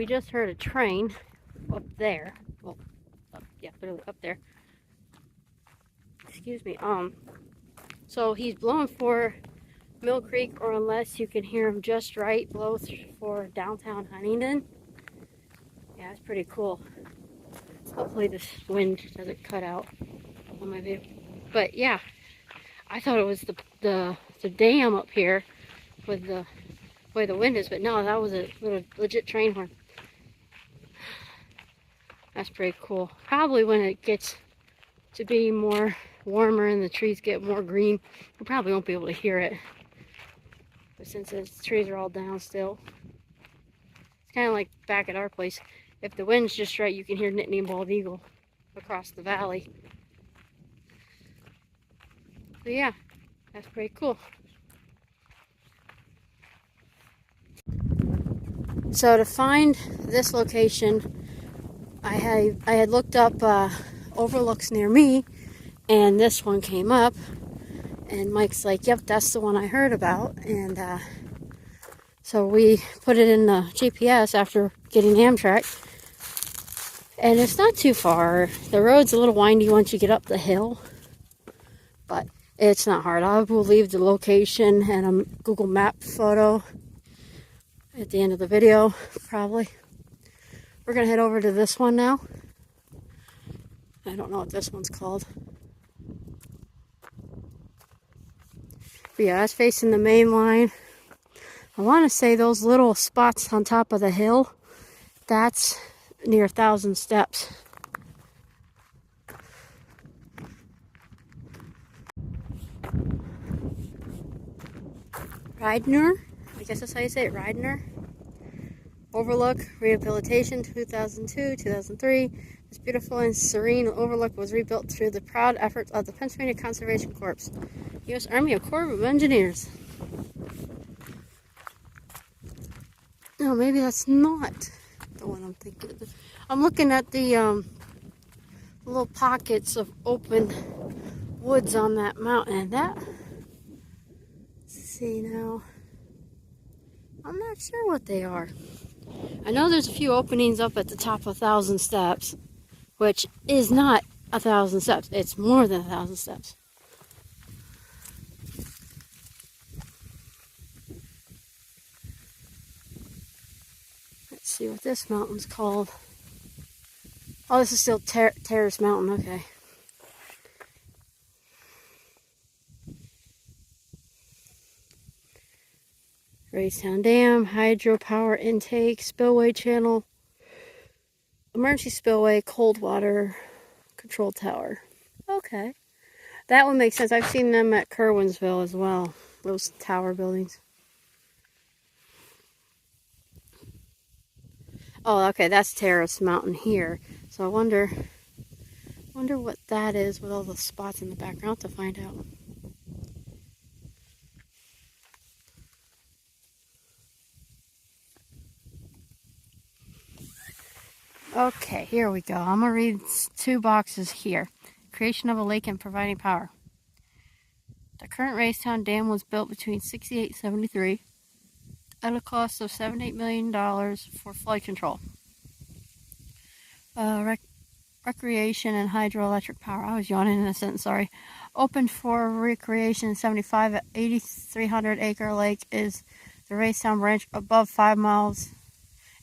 we just heard a train up there. Well, yeah, literally up there. Excuse me. So he's blowing for Mill Creek, or unless you can hear him just right, blow for downtown Huntingdon. Yeah, it's pretty cool. Hopefully this wind doesn't cut out on my view. But yeah, I thought it was the dam up here with the way the wind is, but no, that was a legit train horn. That's pretty cool. Probably when it gets to be more warmer and the trees get more green, you probably won't be able to hear it. But since the trees are all down still, it's kind of like back at our place. If the wind's just right, you can hear Nittany and Bald Eagle across the valley. But yeah, that's pretty cool. So to find this location, I had looked up overlooks near me, and this one came up, and Mike's like, yep, that's the one I heard about. And so we put it in the GPS after getting Amtrak, and it's not too far. The road's a little windy once you get up the hill, but it's not hard. I will leave the location and a Google Map photo at the end of the video, probably. We're gonna head over to this one now. I don't know what this one's called. But yeah, that's facing the main line. I want to say those little spots on top of the hill, that's near 1,000 Steps. Ridner, I guess that's how you say it, Ridner. Overlook, rehabilitation, 2002, 2003. This beautiful and serene overlook was rebuilt through the proud efforts of the Pennsylvania Conservation Corps, U.S. Army Corps of Engineers. No, maybe that's not the one I'm thinking of. I'm looking at the little pockets of open woods on that mountain, and that, let's see now, I'm not sure what they are. I know there's a few openings up at the top of 1,000 Steps, which is not 1,000 steps. It's more than 1,000 steps. Let's see what this mountain's called. Oh, this is still Terrace Mountain. Okay. Raystown Dam, hydropower intake, spillway channel, emergency spillway, cold water control tower. Okay. That one makes sense. I've seen them at Kerwinsville as well. Those tower buildings. Oh, okay. That's Terrace Mountain here. So I wonder what that is with all the spots in the background to find out. Okay, here we go. I'm going to read 2 boxes here. Creation of a lake and providing power. The current Raystown Dam was built between 68 and 73 at a cost of $7 to $8 million for flood control, recreation, and hydroelectric power. I was yawning in a sentence, sorry. Opened for recreation in 75 at 8,300 acre lake is the Raystown Branch above 5 miles.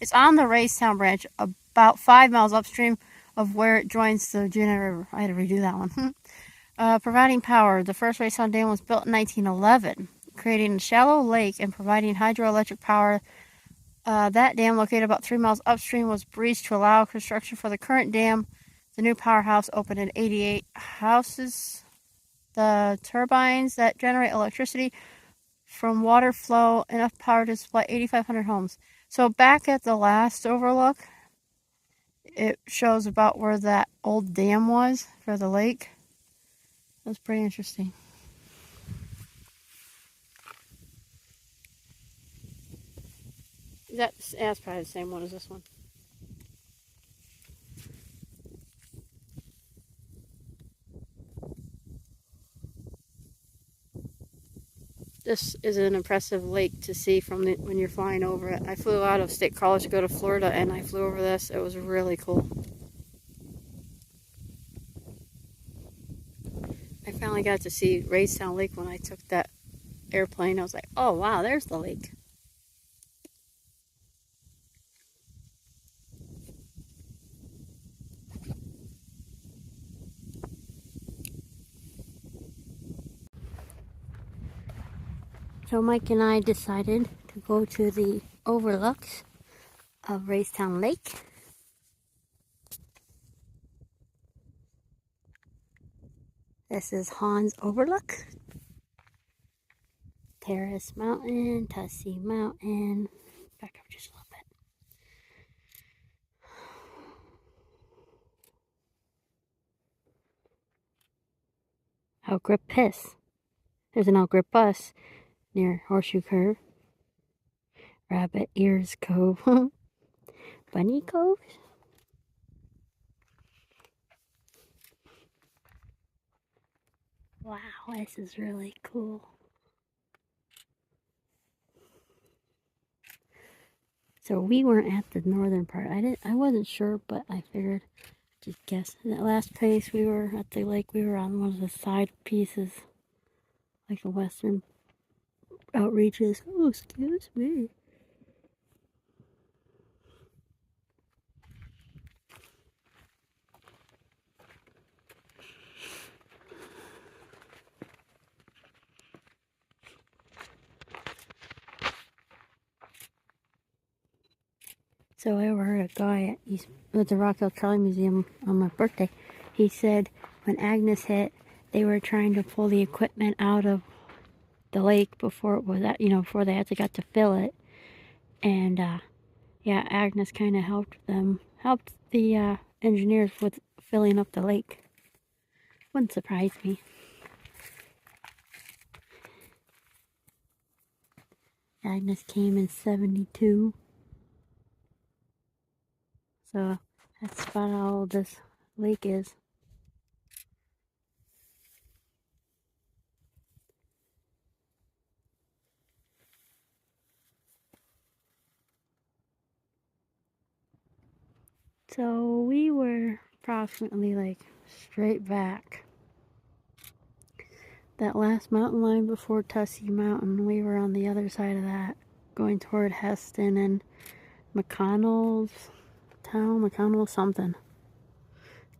It's on the Raystown Branch about 5 miles upstream of where it joins the Junior River. I had to redo that one. Providing power. The first Raystown Dam was built in 1911, creating a shallow lake and providing hydroelectric power. That dam, located about 3 miles upstream, was breached to allow construction for the current dam. The new powerhouse opened in 88. Houses the turbines that generate electricity from water flow, enough power to supply 8,500 homes. So back at the last overlook, it shows about where that old dam was for the lake. That's pretty interesting. That's probably the same one as this one. This is an impressive lake to see from when you're flying over it. I flew out of State College to go to Florida, and I flew over this. It was really cool. I finally got to see Raystown Lake when I took that airplane. I was like, oh wow, there's the lake. So Mike and I decided to go to the overlooks of Raystown Lake. This is Hans Overlook. Terrace Mountain, Tussey Mountain. Back up just a little bit. Outgrip Piss. There's an outgrip bus near Horseshoe Curve. Rabbit Ears Cove. Bunny Cove. Wow, this is really cool. So we weren't at the northern part. I wasn't sure, but I figured, just guess. In that last place we were at the lake, we were on one of the side pieces, like the western outreaches. Oh, excuse me. So I overheard a guy at the Rockville Trolley Museum on my birthday. He said when Agnes hit, they were trying to pull the equipment out of the lake before it was, before they actually got to fill it. And yeah, Agnes kind of helped the engineers with filling up the lake. Wouldn't surprise me. Agnes came in 72. So that's about how old this lake is. So we were approximately like straight back. That last mountain line before Tussey Mountain, we were on the other side of that, going toward Heston and McConnell's town, McConnell something.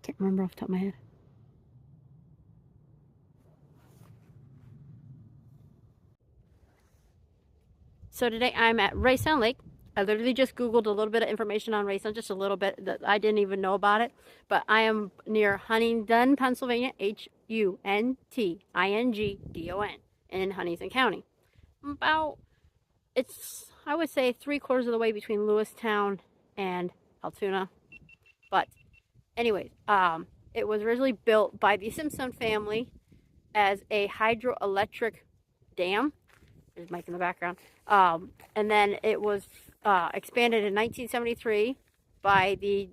Can't remember off the top of my head. So today I'm at Raystown Lake. I literally just Googled a little bit of information on Raystown, just a little bit that I didn't even know about it. But I am near Huntingdon, Pennsylvania, Huntingdon, in Huntingdon County. I would say 3/4 of the way between Lewistown and Altoona. But anyways, it was originally built by the Simpson family as a hydroelectric dam. There's Mike in the background. And then it was expanded in 1973 by the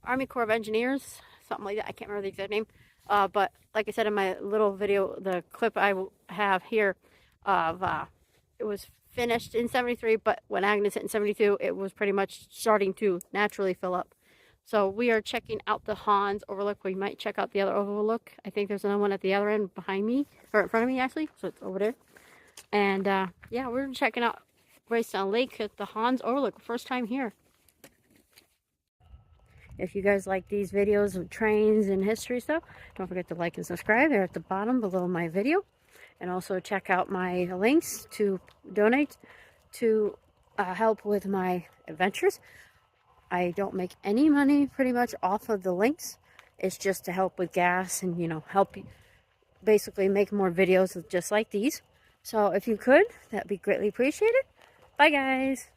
Army Corps of Engineers, something like that. I can't remember the exact name. But like I said in my little video, the clip I have here of it was finished in 73, but when Agnes hit in 72, it was pretty much starting to naturally fill up. So we are checking out the Hans Overlook. We might check out the other overlook. I think there's another one at the other end behind me, or in front of me actually, so it's over there. And yeah, we're checking out Raystown Lake at the Hans Overlook. First time here. If you guys like these videos of trains and history stuff, don't forget to like and subscribe. They're at the bottom below my video. And also check out my links to donate to help with my adventures. I don't make any money pretty much off of the links. It's just to help with gas and, help basically make more videos just like these. So if you could, that'd be greatly appreciated. Bye guys.